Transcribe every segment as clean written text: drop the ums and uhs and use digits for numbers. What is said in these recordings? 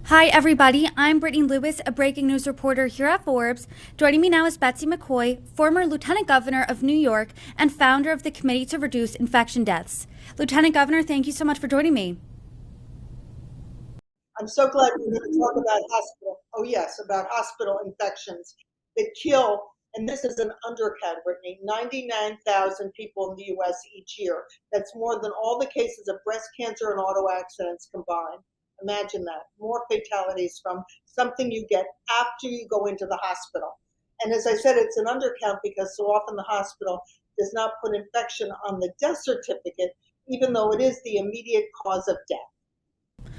Hi, everybody. I'm Brittany Lewis, a breaking news reporter here at Forbes. Joining me now is Betsy McCaughey, former Lieutenant Governor of New York and founder of the Committee to Reduce Infection Deaths. Lieutenant Governor, thank you so much for joining me. I'm so glad we're going to talk about about hospital infections that kill, and this is an undercount, Brittany, 99,000 people in the U.S. each year. That's more than all the cases of breast cancer and auto accidents combined. Imagine that. More fatalities from something you get after you go into the hospital. And as I said, it's an undercount because so often the hospital does not put infection on the death certificate, even though it is the immediate cause of death.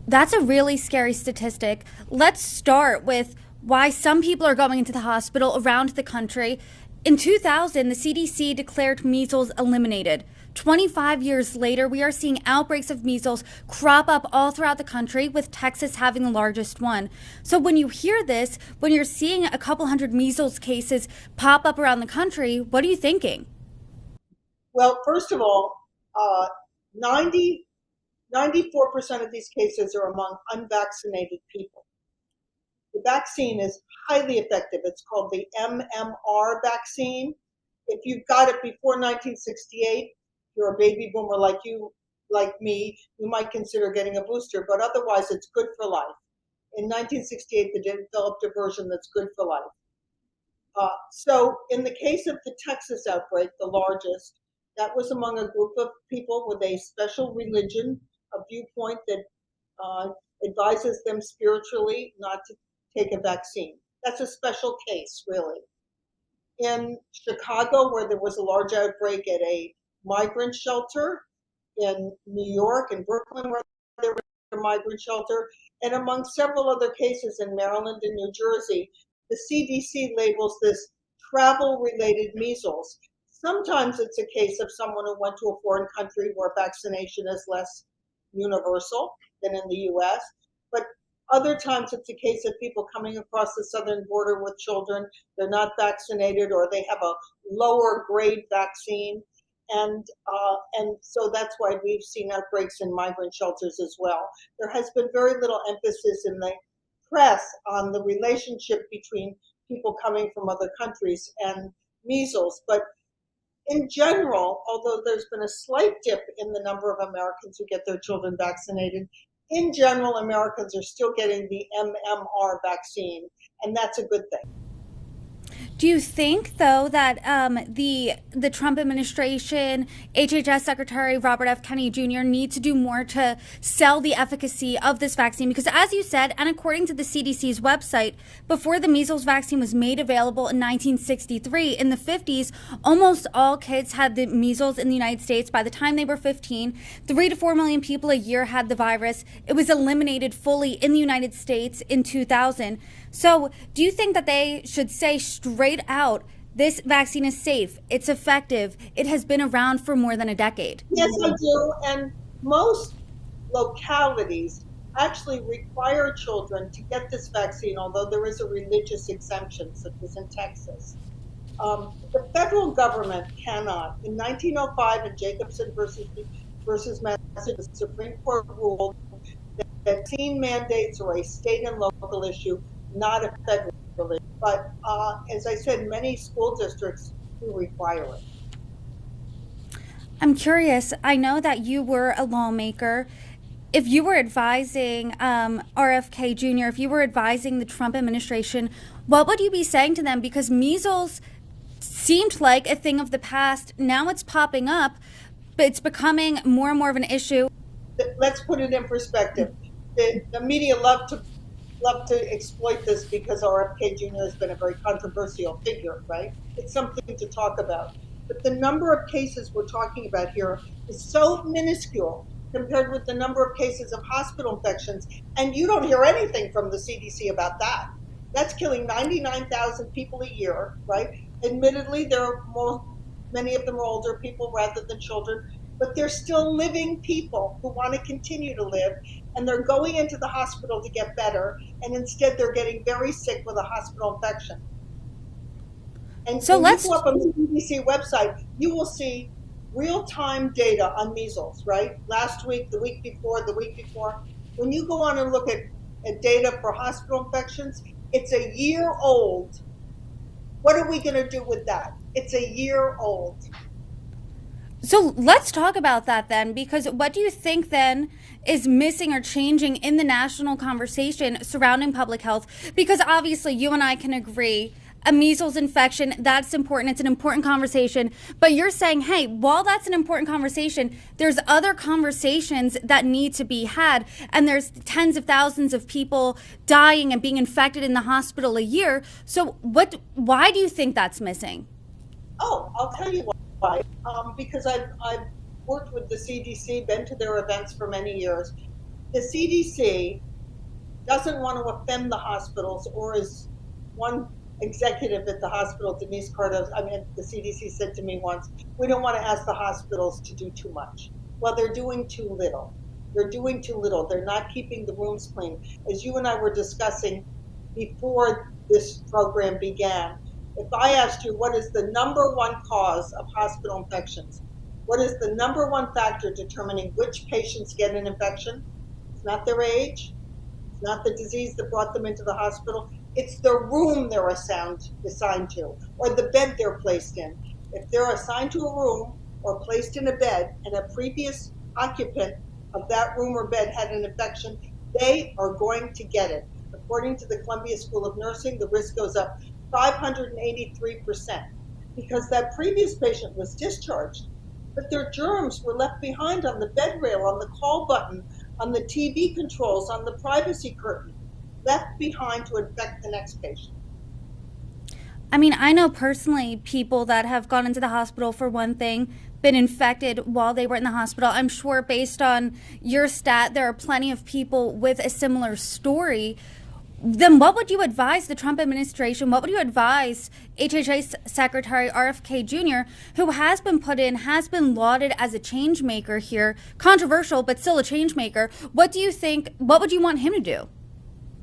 That's a really scary statistic. Let's start with why some people are going into the hospital around the country. In 2000, the CDC declared measles eliminated. 25 years later, we are seeing outbreaks of measles crop up all throughout the country, with Texas having the largest one. So when you hear this, when you're seeing a couple hundred measles cases pop up around the country, what are you thinking? Well, first of all, uh, 90 94% of these cases are among unvaccinated people. The vaccine is highly effective. It's called the MMR vaccine. If you got it before 1968, you're a baby boomer like me, you might consider getting a booster, but otherwise it's good for life. In 1968, they developed a version that's good for life. So in the case of the Texas outbreak, the largest, that was among a group of people with a special religion, a viewpoint that uh, advises them spiritually not to take a vaccine. That's a special case, really. In Chicago, where there was a large outbreak at a migrant shelter, in New York and Brooklyn, where there was a migrant shelter, and among several other cases in Maryland and New Jersey, the CDC labels this travel-related measles. Sometimes it's a case of someone who went to a foreign country where vaccination is less universal than in the US, but other times it's a case of people coming across the southern border with children. They're not vaccinated or they have a lower grade vaccine. And so that's why we've seen outbreaks in migrant shelters as well. There has been very little emphasis in the press on the relationship between people coming from other countries and measles. But in general, although there's been a slight dip in the number of Americans who get their children vaccinated, in general, Americans are still getting the MMR vaccine, and that's a good thing. Do you think, though, that the Trump administration, HHS Secretary Robert F. Kennedy Jr. need to do more to sell the efficacy of this vaccine? Because as you said, and according to the CDC's website, before the measles vaccine was made available in 1963, in the 50s, almost all kids had the measles in the United States. By the time they were 15, 3 to 4 million people a year had the virus. It was eliminated fully in the United States in 2000. So do you think that they should say straight out, this vaccine is safe, it's effective, it has been around for more than a decade? Yes, I do. And most localities actually require children to get this vaccine, although there is a religious exemption, such as in Texas. The federal government cannot. In 1905, in Jacobson versus Massachusetts, the Supreme Court ruled that vaccine mandates are a state and local issue, not a federal issue. But as I said, many school districts do require it. I'm curious, I know that you were a lawmaker. If you were advising RFK Jr., if you were advising the Trump administration, what would you be saying to them? Because measles seemed like a thing of the past. Now it's popping up, but it's becoming more and more of an issue. Let's put it in perspective. The media love to exploit this because RFK Jr. has been a very controversial figure, right? It's something to talk about. But the number of cases we're talking about here is so minuscule compared with the number of cases of hospital infections, and you don't hear anything from the CDC about that. That's killing 99,000 people a year, right? Admittedly, many of them are older people rather than children, but they're still living people who want to continue to live, and they're going into the hospital to get better, and instead they're getting very sick with a hospital infection. And So when you let's go up on the CDC website, you will see real-time data on measles, right? Last week, the week before, the week before. When you go on and look at at data for hospital infections. It's a year old. What are we going to do with that? It's a year old. So let's talk about that then, because what do you think then is missing or changing in the national conversation surrounding public health? Because obviously you and I can agree a measles infection, that's important. It's an important conversation. But you're saying, hey, while that's an important conversation, there's other conversations that need to be had. And there's tens of thousands of people dying and being infected in the hospital a year. So why do you think that's missing? Oh, I'll tell you why. Because I've worked with the CDC, been to their events for many years. The CDC doesn't want to offend the hospitals, or as one executive at the hospital, Denise Carter, the CDC said to me once, we don't want to ask the hospitals to do too much. Well, they're doing too little. They're doing too little. They're not keeping the rooms clean. As you and I were discussing before this program began, if I asked you what is the number one cause of hospital infections, what is the number one factor determining which patients get an infection? It's not their age, it's not the disease that brought them into the hospital, it's the room they're assigned to, or the bed they're placed in. If they're assigned to a room or placed in a bed and a previous occupant of that room or bed had an infection, they are going to get it. According to the Columbia School of Nursing, the risk goes up 583% because that previous patient was discharged, but their germs were left behind on the bed rail, on the call button, on the TV controls, on the privacy curtain, left behind to infect the next patient. I mean, I know personally people that have gone into the hospital for one thing, been infected while they were in the hospital. I'm sure based on your stat, there are plenty of people with a similar story. Then what would you advise the Trump administration? What would you advise HHS Secretary RFK Jr., who has been lauded as a change maker here, controversial, but still a change maker? What would you want him to do?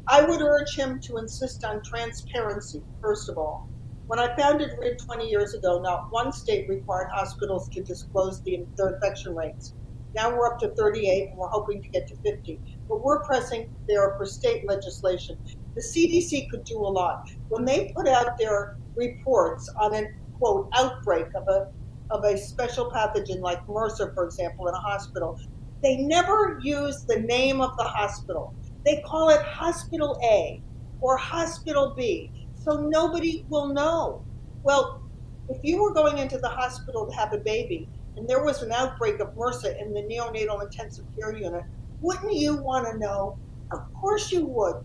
I would urge him to insist on transparency, first of all. When I founded RID 20 years ago, not one state required hospitals to disclose their infection rates. Now we're up to 38 and we're hoping to get to 50. But we're pressing there for state legislation. The CDC could do a lot. When they put out their reports on an, quote, outbreak of a special pathogen like MRSA, for example, in a hospital, they never use the name of the hospital. They call it Hospital A or Hospital B, so nobody will know. Well, if you were going into the hospital to have a baby and there was an outbreak of MRSA in the neonatal intensive care unit, wouldn't you want to know? Of course you would.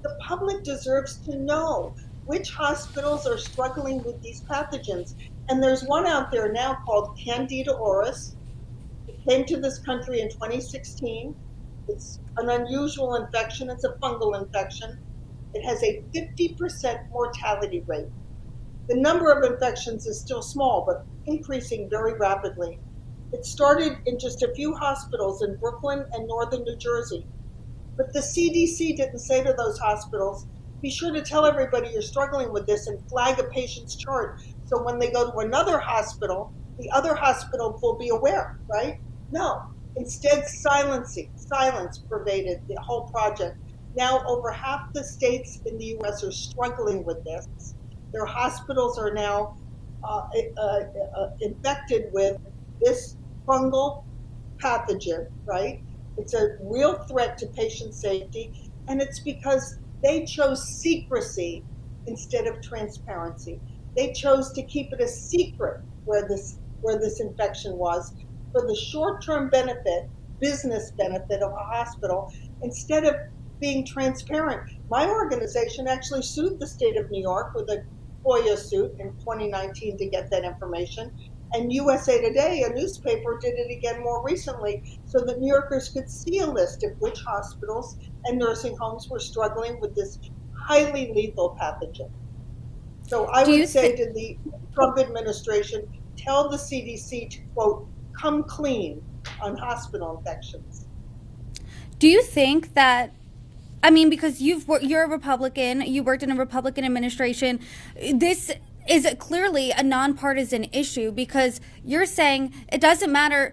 The public deserves to know which hospitals are struggling with these pathogens. And there's one out there now called Candida auris. It came to this country in 2016. It's an unusual infection. It's a fungal infection. It has a 50% mortality rate. The number of infections is still small, but increasing very rapidly. It started in just a few hospitals in Brooklyn and northern New Jersey. But the CDC didn't say to those hospitals, be sure to tell everybody you're struggling with this and flag a patient's chart. So when they go to another hospital, the other hospital will be aware, right? No. Instead, silence pervaded the whole project. Now, over half the states in the U.S. are struggling with this. Their hospitals are now infected with this fungal pathogen, right? It's a real threat to patient safety, and it's because they chose secrecy instead of transparency. They chose to keep it a secret where this infection was, for the short-term benefit, business benefit of a hospital, instead of being transparent. My organization actually sued the state of New York with a FOIA suit in 2019 to get that information. And USA Today, a newspaper, did it again more recently so that New Yorkers could see a list of which hospitals and nursing homes were struggling with this highly lethal pathogen. So I would say to the Trump administration, tell the CDC to, quote, come clean on hospital infections. Do you think that, I mean, because you're a Republican, you worked in a Republican administration, this is clearly a nonpartisan issue because you're saying it doesn't matter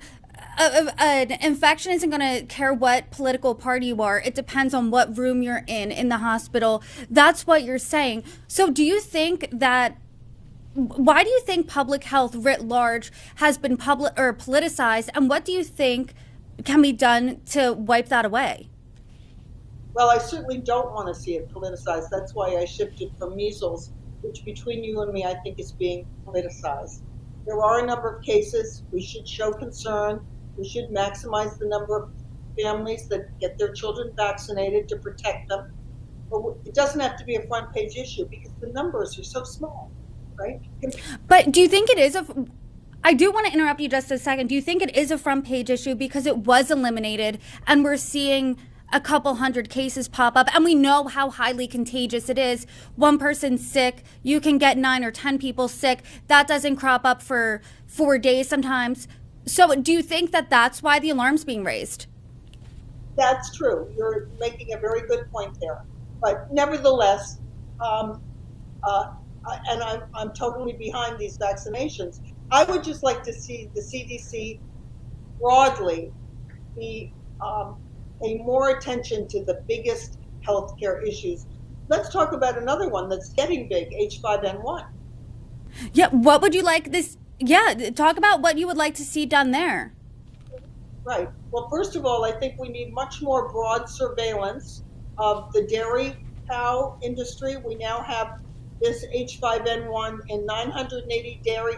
an infection isn't going to care what political party you are. It depends on what room you're in the hospital. That's what you're saying. So do you think that why do you think public health writ large has been public or politicized, and what do you think can be done to wipe that away? Well, I certainly don't want to see it politicized. That's why I shifted from measles, which between you and me, I think is being politicized. There are a number of cases. We should show concern. We should maximize the number of families that get their children vaccinated to protect them. But it doesn't have to be a front page issue because the numbers are so small, right? But do you think it is a I do want to interrupt you just a second. Do you think it is a front page issue because it was eliminated and we're seeing a couple hundred cases pop up and we know how highly contagious it is? One person sick, you can get 9 or 10 people sick. That doesn't crop up for 4 days sometimes. So do you think that that's why the alarm's being raised? That's true. You're making a very good point there. But nevertheless, um, uh, and I'm totally behind these vaccinations. I would just like to see the CDC broadly be pay more attention to the biggest healthcare issues. Let's talk about another one that's getting big, H5N1. Yeah, what would you like this? Yeah, talk about what you would like to see done there. Right. Well, first of all, I think we need much more broad surveillance of the dairy cow industry. We now have this H5N1 in 980 dairy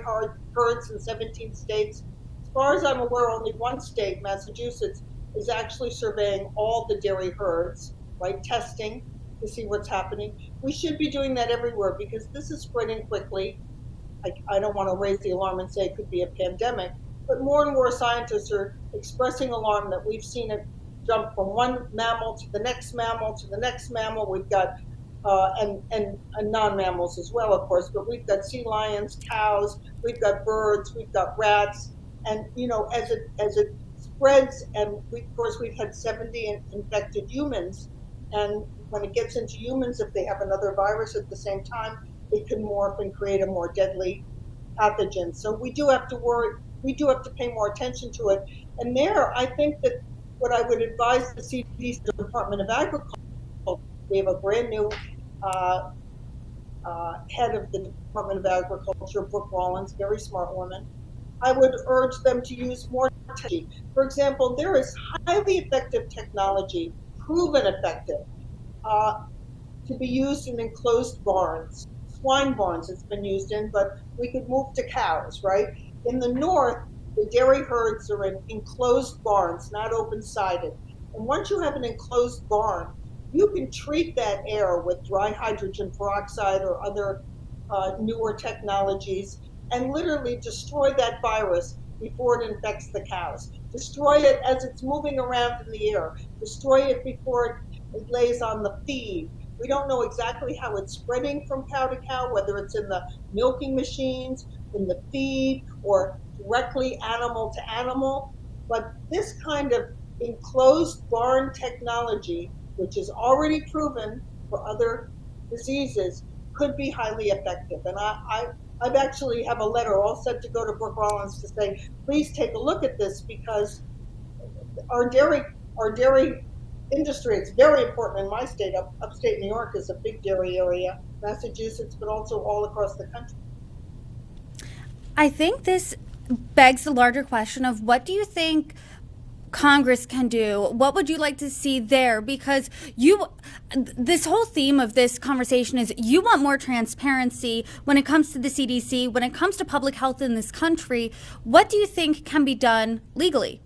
herds in 17 states. As far as I'm aware, only one state, Massachusetts, is actually surveying all the dairy herds, right? Testing to see what's happening. We should be doing that everywhere because this is spreading quickly. I don't want to raise the alarm and say it could be a pandemic, but more and more scientists are expressing alarm that we've seen it jump from one mammal to the next mammal to the next mammal. We've got and non-mammals as well, of course, but we've got sea lions, cows, we've got birds, we've got rats, and as it spreads, and of course we've had 70 infected humans, and when it gets into humans, if they have another virus at the same time, it can morph and create a more deadly pathogen. So we do have to worry. We do have to pay more attention to it. And there, I think that what I would advise the CDC, the Department of Agriculture, we have a brand new uh, head of the Department of Agriculture, Brooke Rollins, very smart woman. I would urge them to use more technology. For example, there is highly effective technology, proven effective, uh, to be used in enclosed barns. Swine barns it's been used in, but we could move to cows, right? In the north, the dairy herds are in enclosed barns, not open sided. And once you have an enclosed barn, you can treat that air with dry hydrogen peroxide or other newer technologies and literally destroy that virus before it infects the cows. Destroy it as it's moving around in the air. Destroy it before it lays on the feed. We don't know exactly how it's spreading from cow to cow, whether it's in the milking machines, in the feed, or directly animal to animal. But this kind of enclosed barn technology, which is already proven for other diseases, could be highly effective. And I've actually have a letter all set to go to Brooke Rollins to say, please take a look at this because our dairy our dairy industry, it's very important in my state. Upstate New York is a big dairy area, Massachusetts, but also all across the country. I think this begs the larger question of what do you think Congress can do? What would you like to see there? Because this whole theme of this conversation is you want more transparency when it comes to the CDC, when it comes to public health in this country. What do you think can be done legally?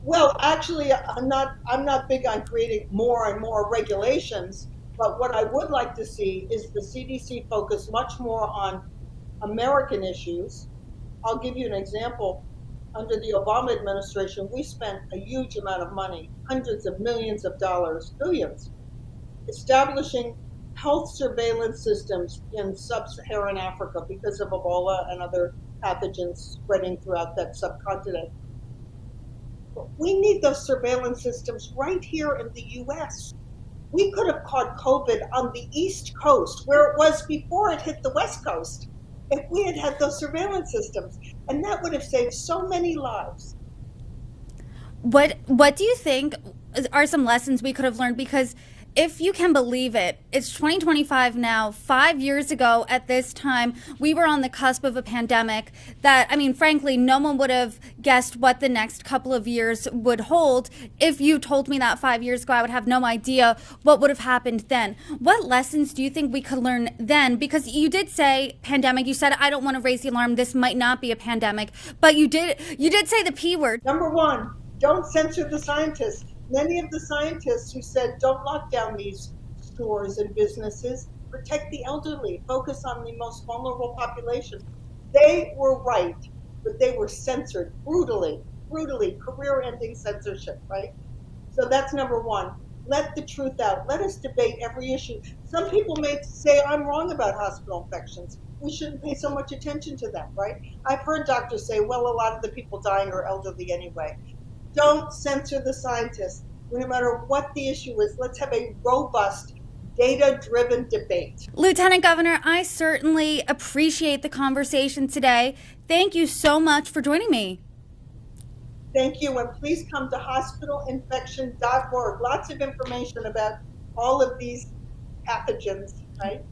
Well, actually, I'm not big on creating more and more regulations, but what I would like to see is the CDC focus much more on American issues. I'll give you an example. Under the Obama administration, we spent a huge amount of money, hundreds of millions of dollars, billions, establishing health surveillance systems in sub-Saharan Africa because of Ebola and other pathogens spreading throughout that subcontinent. We need those surveillance systems right here in the US. We could have caught COVID on the East Coast, where it was before it hit the West Coast. if we had had those surveillance systems, and that would have saved so many lives. What do you think are some lessons we could have learned? Because if you can believe it, it's 2025 now. 5 years ago at this time, we were on the cusp of a pandemic that, I mean, frankly, no one would have guessed what the next couple of years would hold. If you told me that 5 years ago, I would have no idea what would have happened then. What lessons do you think we could learn then? Because you did say pandemic. You said, I don't want to raise the alarm. This might not be a pandemic, but you did say the P word. Number one, don't censor the scientists. Many of the scientists who said don't lock down these stores and businesses, protect the elderly, focus on the most vulnerable population, they were right, but they were censored brutally, brutally, career-ending censorship, right? So that's number one. Let the truth out. Let us debate every issue. Some people may say I'm wrong about hospital infections. We shouldn't pay so much attention to them, right? I've heard doctors say, well, a lot of the people dying are elderly anyway. Don't censor the scientists. No matter what the issue is, let's have a robust, data-driven debate. Lieutenant Governor, I certainly appreciate the conversation today. Thank you so much for joining me. Thank you, and please come to hospitalinfection.org. Lots of information about all of these pathogens, right?